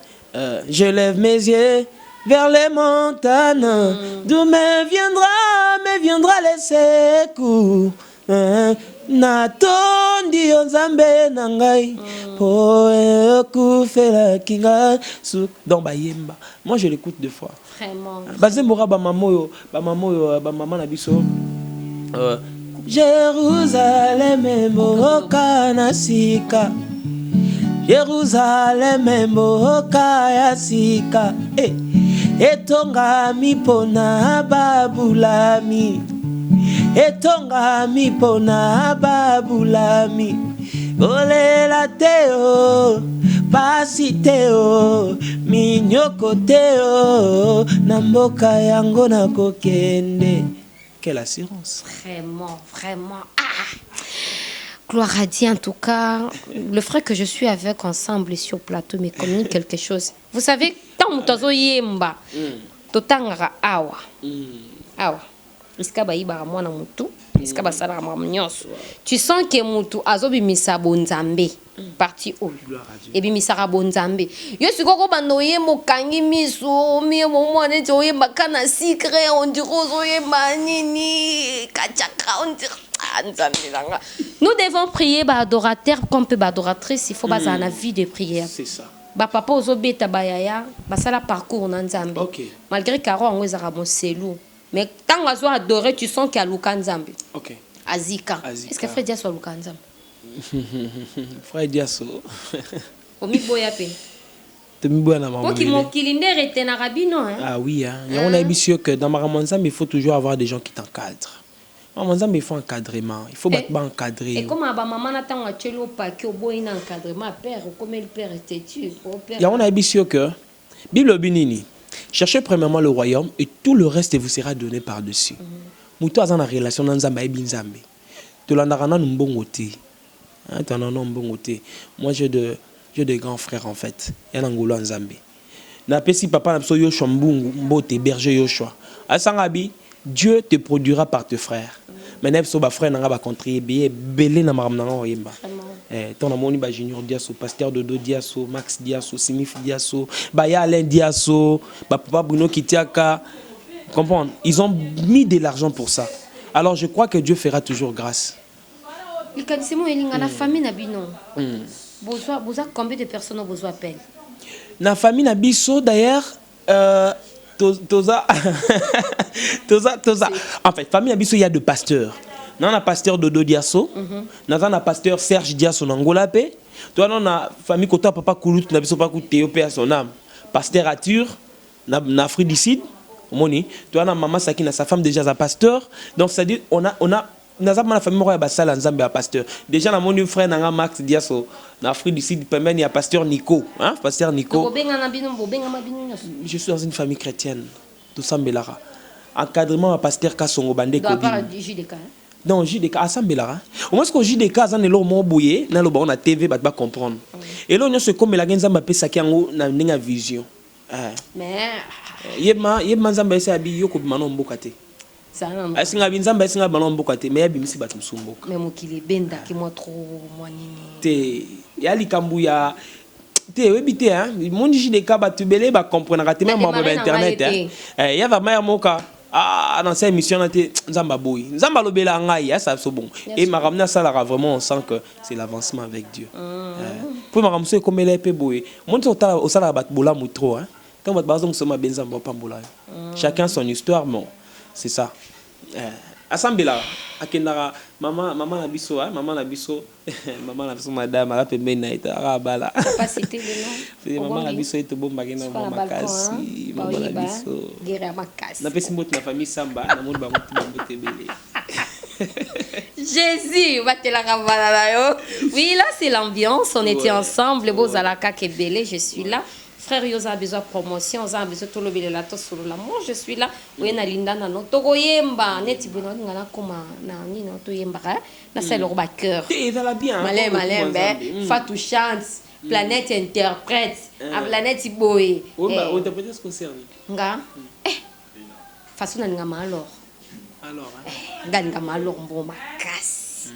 je lève mes yeux vers les montagnes d'où me viendra les secours natondi Nzambe na ngai po kufela kinga donc bayemba moi je l'écoute deux fois vraiment bazemboka ba maman na biso Jérusalem mboka na sika Jérusalem mboka ya sika etongami pona babulami etongami pona babulami olela teo pasi teo minyoko teo na mboka yango na kokende. Quelle assurance. Vraiment, vraiment. Gloire à Dieu, en tout cas, le frère que je suis avec ensemble sur le plateau me communique quelque chose. Vous savez, tant que yemba, totanga awa. Awa. Iska ba iba mwana mutu, iska ba sala mamnyoso. Tu sens que mutu azobi misa bonzambe. Parti oyo. Et puis misara bonzambe. Yo sikoko bando yembo kangi miso, mi mwana nti oyemba kana secret, on dirait oyemba nini, kachaka on dirait. Nous devons prier adorateur comme peu adoratrice, il faut baser la vie de prière. C'est ça. Ba papa ozobeta bayaya, ba sala parcours na Nzambe. OK. Malgré karo ngo ezaka moselu, mais tant azo adorer, tu sens qu'il y a Luka Nzambe. OK. Azika. Est-ce que frère Dia soit Luka Nzambe? Frère Diaso. Omi boya pe. Temi boya na maman. Pour qui mon kilinde rete na rabino hein. Ah oui hein. On a bien que dans Maramanzam, il faut toujours avoir des gens qui t'encadrent. Maman, il faut encadrement. Il faut encadrer. Et comme ma maman attend à Tchelo Paki, au bout d'un encadrement, père, comme le père est têtu. On a bien que Bible Binini. Cherchez premièrement le royaume et tout le reste vous sera donné par-dessus. Moutou a une relation dans Zamba et Binzambe. Tu l'as dans un bon côté. Moi, j'ai des grands frères en fait. Il y a un Angolo en Zambie. Si papa n'a pas Yoshua Mbungu, Mbote, berger Yoshua. À Sangabi, Dieu te produira par tes frères. Maintenant, si tu frère n'a pas contribué, belé n'a pas yemba. Ton amoni ba Junior Diasso, Pasteur Dodo Diasso, Max Diasso, Simif Diasso, Baya Alain Diasso, Papa Bruno Kitiaka. Comprendre? Ils ont mis de l'argent pour ça. Alors je crois que Dieu fera toujours grâce. La famille n'a bino. Besoin combien de personnes ont besoin d'appel? La famille n'a biso d'ailleurs. Toza. En fait, famille Abisso, il y a deux pasteurs. Nous avons un pasteur Dodo Diasso, nous avons un pasteur Serge Diasso Nangola Pe. Nous avons une famille Kota Papa Koulout, nous avons Théo Pe à son âme. Pasteur Arthur, nous Afrique du Sud. Nous avons maman Sakina, sa femme déjà un pasteur. Donc c'est-à-dire on a nous avons la famille Roya Bassal Nzambe à pasteur. Déjà dans mon frère Nanga Max Diasso, en Afrique du Sud, il y a pasteur Nico, hein, pasteur Nico. Je suis dans une famille chrétienne, tout ça Belara. Encadrement à pasteur Kassongo Bandé Kodim. Non, JDK à Sambelara. Au moins ce que JDK a un mot bouillé, na on a TV va comprendre. Et là on se comme la Nzamba pe sakiango na ninga vision. Mais yema Nzamba ese abi yoko bimano mbokate. Est-ce que Nzamba ese ngabalo mbokate mais bimisi batum sumboka. Mais mokili benda ki moi trop moi nini. Te ya likambu ya te webite hein mon JDK ba tubele ba comprendre raté même moi internet hein. Ya va maya moka dans cette émission Nzamba boy. Nzamba lobela ngai ça c'est bon. Et ma ramener ça là vraiment on sent que c'est l'avancement avec Dieu. Pour ma ramener comme elle est peu boy. Mon au sala bat bola mutro hein. Quand votre bazon soma benzamba pambola. Chacun son histoire bon. C'est ça. Asambela akendara maman na biso maman na biso madame ala pembe na ita bala pas citer le nom maman na biso ito bomba kena maman kasi maman na biso guerre makasi na pesi mbot na famille samba na monde ba mbote belé Jésus va te la ravala yo. Oui là c'est l'ambiance on était ensemble beaux alaka kebele je suis là. Frère Yosa a besoin de promotion, on a besoin de tout le monde là, tout sur l'amour. Je suis là. Oui, na linda na no togo yemba, neti bono ngana koma na ni no to yemba, na c'est le roba cœur. Et ça va bien. Malin ben, Fatou chante, planète interprète, a planète boy. Oui, bah on interprète ce concerne. Nga. Façon na ngama alors. Alors nga malo mbo makasi.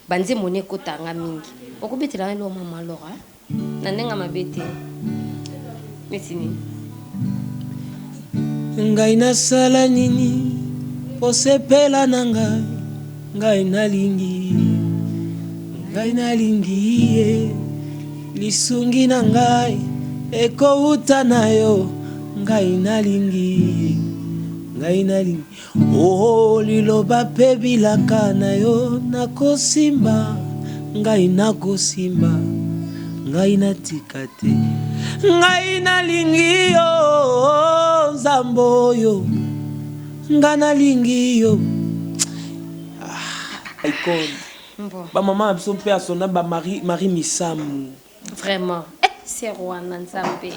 Banze moné kotanga mingi. Okobetela lo mama alors na nenga mabete. Ngai nasala nini posepela na ngai nalingi ye lisungi na ngai ekouta nayo ngai nalingi oh liloba pe bilaka na yo nakosimba ngai natika te ngai nalingi yo nzambo yo ngai nalingi yo icône. Bon. Ba maman son père son ba Marie Misamu. Vraiment. C'est roi Nanzambe.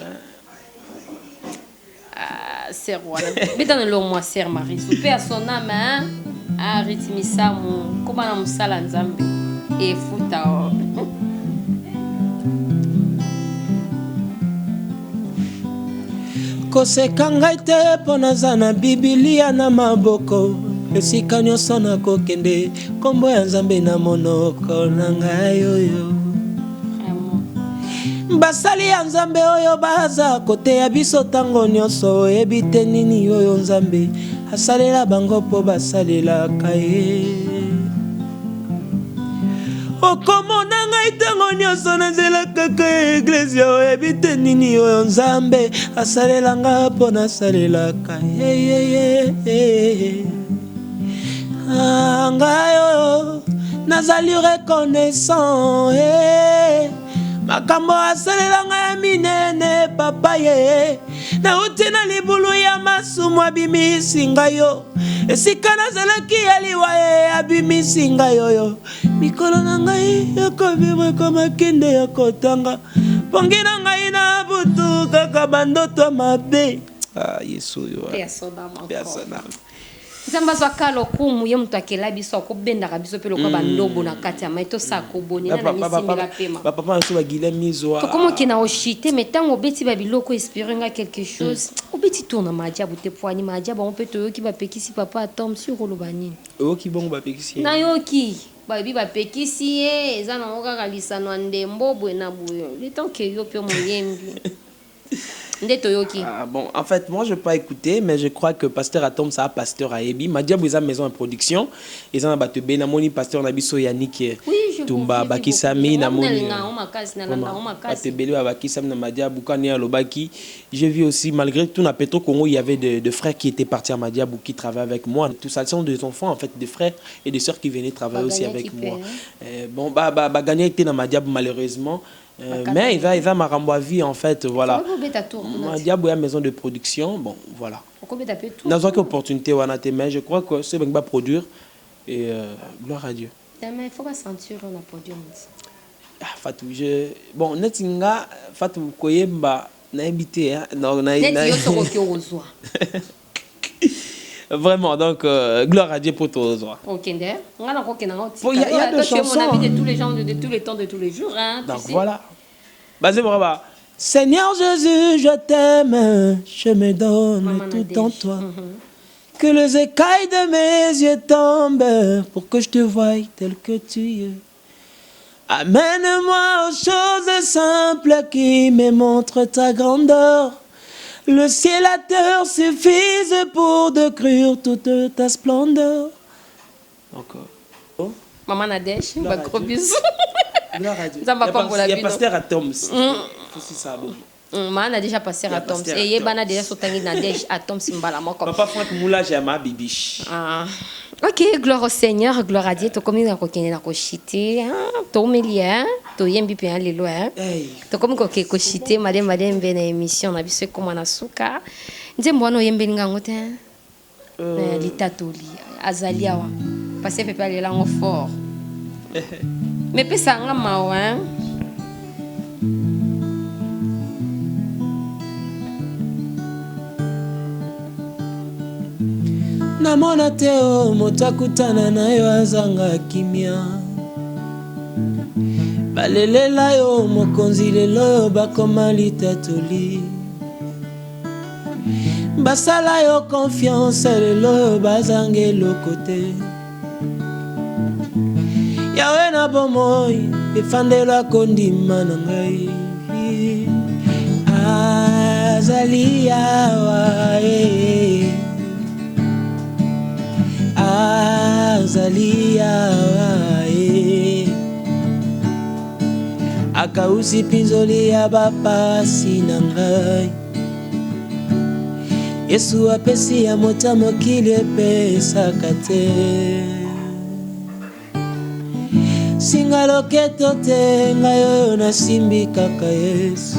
C'est roi. Mais dans le mois c'est Marie. Son père son âme hein. Ariti Misamu. Comment on musala Nzambe. Et futa. Koseka ngai te mpo naza na bibilia na maboko esika nyonso nakokende kombo ya Nzambe na monoko na ngai oyo basali ya Nzambe oyo baza kote ya biso ntango nyonso oyebi te nini oyo Nzambe asalela bango mpo basalelaka ye okomona ngai ntango nyonso nazela kaka ya eglise oyebi te nini oyo Nzambe asalelanga mpo nasalelaka ngai oyo nazali reconnaissant makambo asalelanga ya minene papa ye nauti na libulu ya masumu abimisi ngai yo esika nazalaki ya liwa ye abimisi ngai oyo mikolo na ngai yakobimwe kwa makende ya kotanga pongi na ngai na butu kaka bandoto mabe yesu yo Nzamba zwaka lokumu ye mutu akela biso akobendaka biso pe lokwa bandobo na kati ya mai tosaka obonela na misimela pema papa nso bagile mizo tokomoki na oshite mais ntango obeti babiloko espérenga quelque chose obeti tourna madiabu te poani madiabu on peut toyoki bapekisi papa atom sur koloba nini oyoki bongo bapekisi nayoki bayebi bapekisi ye eza nango kaka lisano ya ndembo boye na boye le temps ke yo mpe moyembi bon, en fait, moi, je ne peux pas écouter, mais je crois que Pasteur Atom, ça a Pasteur Aebi. Madiabou, ils ont maison de production. Ils ont battu Benamoni, Pasteur Nabiso Yannick. Oui, je Tumba, Bakisami, Namoni. J'ai vu aussi, malgré tout, à Petro Congo, il y avait des frères qui étaient partis à Madiabou, qui travaillaient avec moi. Tout ça, ce sont des enfants, en fait, des frères et des sœurs qui venaient travailler aussi avec moi. Bon, Bagania était dans Madiabou, malheureusement. Mais il va m'arrêter vie en fait voilà Madiabou est maison de production bon voilà dans une opportunité mais je crois que c'est bien va produire et gloire à Dieu mais il faut pas sentir on a produit Fatou bon netinga Fatou koyemba na habité non na vraiment donc gloire à Dieu pour tous OK il y a des chansons mon ami de tous les gens de tous les temps de tous les jours hein donc voilà basé brava Seigneur Jésus je t'aime je me donne tout en toi que les écailles de mes yeux tombent pour que je te voie tel que tu es amène-moi aux choses simples qui me montrent ta grandeur. Le ciel et la terre suffisent pour décrire toute ta splendeur. Encore. Oh. Maman Nadège, un gros bisou. Il y a Pasteur Atom. C'est ça. Maman a déjà passé à Tom. Et il y a déjà sauté Nadège à Tom Simbala. Papa Franck Moula, j'ai ma bibiche. Ok, gloire au Seigneur, gloire à Dieu. Tu comme il kokene na koshite, to melia, to yembi pe lelo to comme koke koshite madame be na émission na biso comme na suka. Nzembo no yembe ngango te. Litatoli azalia wa. Passer pe aller là en fort. Mais pe sanga mawa. Namona teo moto akutana na yo azanga kimia balelela yo mokonzi lelo bakoma litatoli basala yo confiance lelo bazange lokote yawe na bomoi efandelo akondima na ngai azali yawa azalia akausi pinzoli ya bapasi na ngai Yesu apesi ya mota mokili epesaka te singa loketo te ngai oyo nasimbi kaka Yesu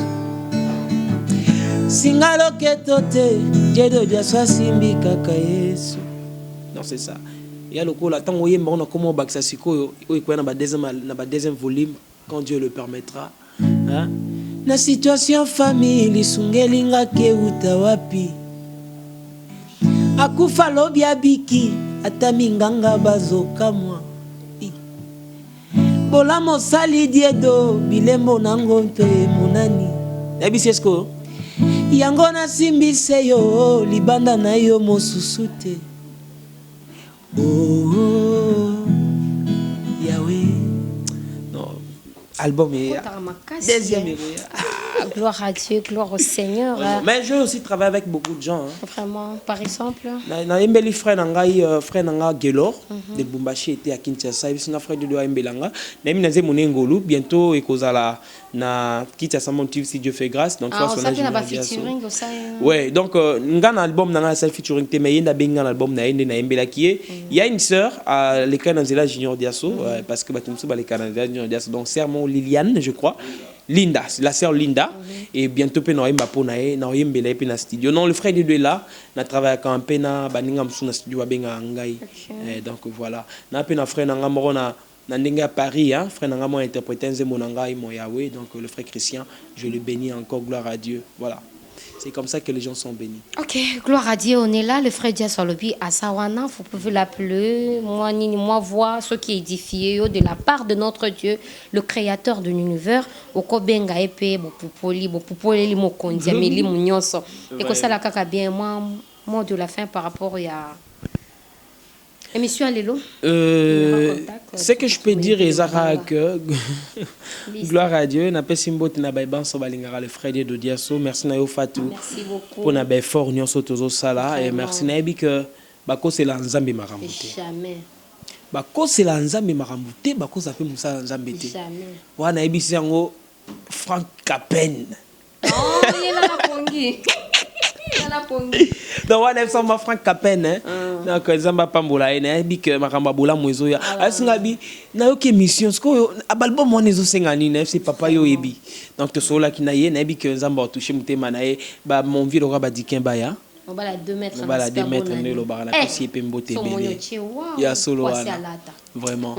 singa loketo te jedo jaswa simbi kaka Yesu. Non, c'est ça. ya lokola tant oyemba on a comment baksa sikoyo oikoya na deuxième volume quand Dieu le permettra, hein. Na situation famille sungelinga ke utawapi akufa lobi abiki ataminganga bazoka mwa bola mosali diedo bilembo nango mpe monani yabisi esko yango nasimbise yo libanda na yo mosusu te. Oh Yahweh. Non, album est deuxième héros. Gloire à Dieu, gloire au Seigneur. Mais je aussi travaille avec beaucoup de gens. Hein. Vraiment, par exemple. Na embeli frère nanga Gelor de Bumbashi était à Kinshasa. Il y a frère de Doa Embelanga. Na emi naze monengolu bientôt ekozala na Kinshasa mon TV si Dieu fait grâce. Donc ça fait na featuring ça. Ouais, donc ngana album nanga sa featuring te mais yenda benga album na yende na embela qui il y a une sœur à l'école Nanzela Junior Diasso parce que batumso ba l'école Nanzela Junior Diasso donc serment Liliane je crois. Linda, la sœur Linda, et bientôt pe na yemba pona e na yembela pe na studio. Non, le frère de deux là, na travaille quand pe na baninga msu na studio ba benga ngai. Donc voilà. Na pe na frère nanga moro na ndenge à Paris hein, frère nanga mo interpréter nzembo nanga mo Yahweh, donc le frère Christian, je le bénis encore, gloire à Dieu. Voilà. C'est comme ça que les gens sont bénis. Ok, gloire à Dieu, on est là. Le frère Diasolobi à Sawana, vous pouvez l'appeler. Moi, voir ce qui est édifié de la part de notre Dieu, le créateur de l'univers. Okobenga epe, bopupoli, mokondi, ameli, mounyoso. Et que ça, la kaka bien, moi, de la fin par rapport à. Et monsieur Allélo ce que je peux dire, Ezara, que gloire à Dieu, na pesimbo na baiban so balingara le frère de Diasso, merci na yo Fatou. Merci beaucoup. Pour na ba fort nyonso tozo sala et merci na ebi que bako c'est la nzambe makambo te. Jamais. Bako c'est la nzambe makambo te, bako ça fait musa nzambe te. Jamais. Wana ebi sango Frank Capen. Oh, il est là la pongi. Donc on a sama Frank Capen hein. Donc zamba pambola ene bi que makamba bola mwezo ya. Asinga bi na yo ke mission sko abalbum on ezo sengani na FC papa yo ebi. Donc to sola ki na ye na bi que zamba toucher mutema na ye ba mon vie ba dikin ya. On va la 2 mètres. On va la 2 mètres ne lo ba na pesi pembo te bele. Ya solo ala. Vraiment.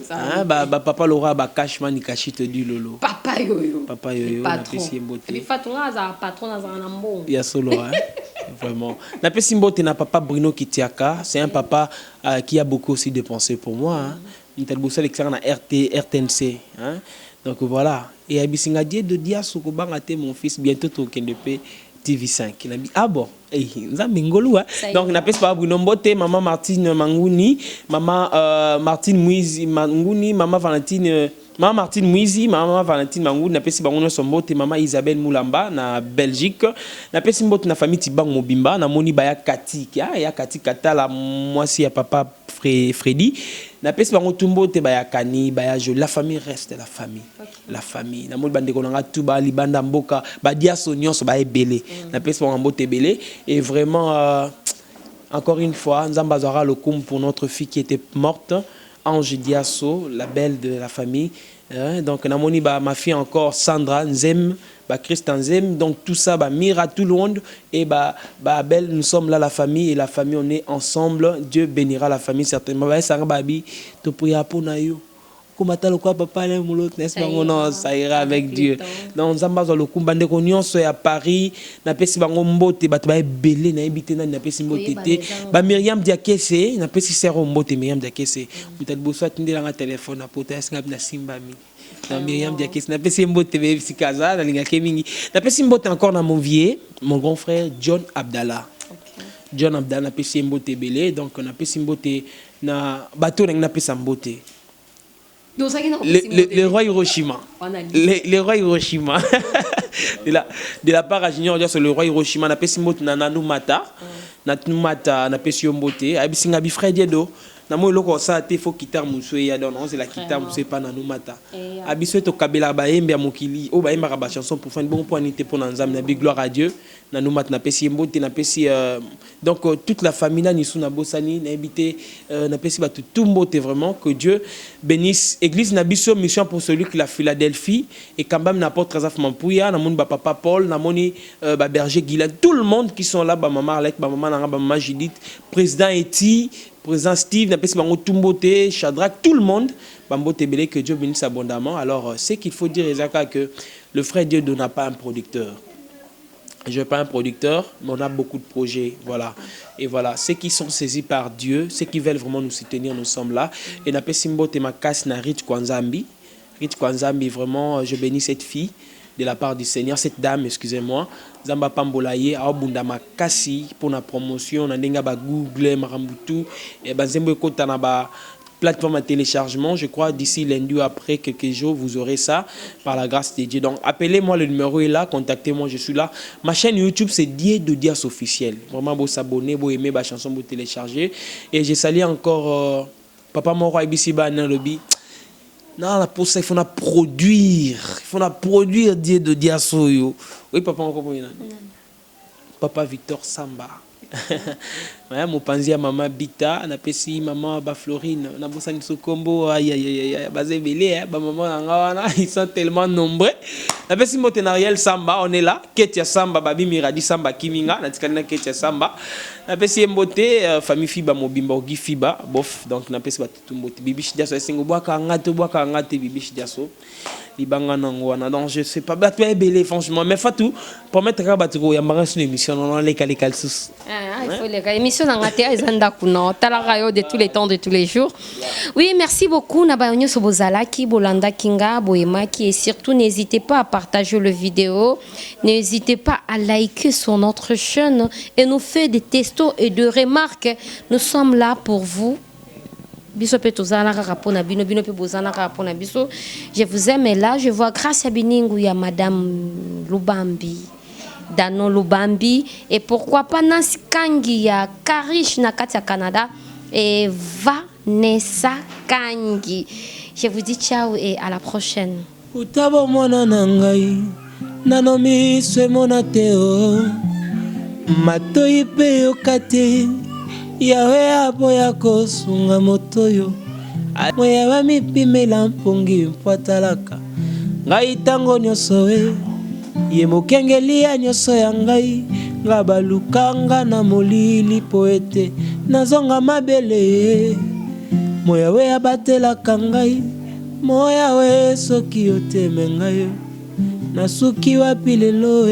Hein ba papa Laura ba cashman ni kashite du lolo. Papa yoyo. Papa yoyo na pesi mbote. Et Fatunga za patron za na mbongo. Ya solo hein. Vraiment. Na pesi mbote na papa Bruno Kitiaka, c'est un papa qui a beaucoup aussi dépensé pour moi hein. Il bossé avec ça na RTNC hein. Donc voilà. Et abisinga Dieu de Diasso ko banga te mon fils bientôt to kendepe TV5. Il a dit ah bon, donc on appelle pas Bruno Mbote, maman Martine Mangouni, maman Martine Mouizi Mangouni, maman Valentine maman Valentine Mangouni, n'appelle si bangono son Mbote, maman Isabelle Moulamba na Belgique, n'appelle si Mbote na famille Tibang Mobimba, na moni baya Kati, ya Kati Katala, moi si ya papa Freddy. N'appelle si bangono Tumbote baya Kani, baya Jo, la famille reste la famille. La famille na moni bande konanga tuba libanda mboka ba Diasso nyonso ba ebele na pesi ba mbote ebele et vraiment encore une fois nzamba zara le kum pour notre fille qui était morte Ange Diasso la belle de la famille donc na moni ba ma fille encore Sandra Nzem ba Christian Nzem donc tout ça ba mira tout le monde et ba belle nous sommes là la famille et la famille on est ensemble Dieu bénira la famille certainement ba sanga babi to prier pour na yo. Papa n'est-ce pas non ça ira avec Dieu donc nzamba zo lokumba ndeko nyonso ya Paris na pesi bango mbote bato ba ebele na ebite na pesi mbote te ba Myriam Diakese na pesi sero mbote Myriam Diakese mutali boso atindela nga téléphone na pota singa na simbami na Myriam Diakese na pesi mbote be sikaza na linga kemingi na pesi mbote encore na mon vieux mon grand frère John Abdallah John Abdallah na pesi mbote belé donc na pesi mbote na bato na pesi mbote. Le roi Hiroshima. Le roi Hiroshima. de la part à Junior, c'est le roi Hiroshima. Na pesi mbote na Nanumata. Na Nanumata na pesi mbote. Abisinga bi frère Diedo. Na mo loko sa te fo kitar muso ya don on c'est la kitar muso pas Nanumata. Abiso to kabela ba yembe mokili. O ba yemba ba chanson pour faire bon point nité pour nzam na bi gloire à Dieu. Nanumata na pesi mbote na pesi donc toute la famille na nisu na bosani na habité na pesi ba tout mbote vraiment que Dieu bénisse église na biso mission pour celui qui la Philadelphie et quand même n'apporte Trésaf Mampouya na mon papa Paul na moni ba berger Guilan tout le monde qui sont là ba maman Alec ba maman na ba maman Judith président Eti président Steve, napesi bango Tumbote, Shadrach, tout le monde, Bambote Belé, que Dieu bénisse abondamment. Alors, c'est qu'il faut dire, Ezaka, que le frère Dieu n'a pas un producteur. Je n'ai pas un producteur, mais on a beaucoup de projets. Voilà. Et voilà, ceux qui sont saisis par Dieu, ceux qui veulent vraiment nous soutenir, nous sommes là. Et napesi Mbote Makas na Rich Kwanzambi. Rich Kwanzambi, vraiment, je bénis cette fille de la part du Seigneur, cette dame, excusez-moi. Zamba Pambolaye, Aobunda Makasi, pour la promotion, on a Google, Marambutu, et Bazembo Kota na ba plateforme à téléchargement. Je crois d'ici lundi ou après quelques jours, vous aurez ça par la grâce de Dieu. Donc, appelez-moi, le numéro est là, contactez-moi, je suis là. Ma chaîne YouTube, c'est Dieu de Dias officiel. Vraiment, vous s'abonner, vous aimer ma chanson, vous télécharger. Et je salue encore Papa Moro Ibisiba Nalobi. Non, pour ça, il faut produire. Il faut produire Dieu de Dias. Oui, papa, on comprend. Papa Victor Samba. Mon panzi à maman Bita, na pesi maman ba Florine, na bossa ni combo aïe basé belé ba maman ngana, ils sont tellement nombreux. Na pesi motenariel Samba, on est là, Ketia Samba babi Miradi Samba Kiminga, na tikana Ketia Samba. Na pesi mbote famille Fiba Mobimba Ogi Fiba, bof donc na pesi batutu mbote bibishi diaso singo boaka ngate bibishi diaso. Libanga nangwana. Donc je sais pas battu belé franchement, mais Fatou pour mettre ka batuko ya mara sur émission on les calsus. Il faut les émissions de tous les temps, de tous les jours. Oui, merci beaucoup. Nabayonyo Sobozalaki, Bolanda Kinga, Boemaki. Et surtout, n'hésitez pas à partager le vidéo. N'hésitez pas à liker sur notre chaîne et nous faire des testos et de remarques. Nous sommes là pour vous. Je vous aime et là, je vois grâce à Biningu, il y a Madame Lubambi. Dano Lubambi et pourquoi pas Nancy Kangi ya Karish na Katia Canada et Vanessa Kangi. Je vous dis ciao et à la prochaine. Utabo mwana nangai nanomi swe monateo matoi pe okate yawe apo yako sunga motoyo moya wa mipimela mpongi mpatalaka ngai tango nyoso we ye mokengeli ya nyoso ya ngai nga balukanga na molili poete nazonga mabele moya we abatelaka ngai moya we soki oteme ngai nasuki wapi lelo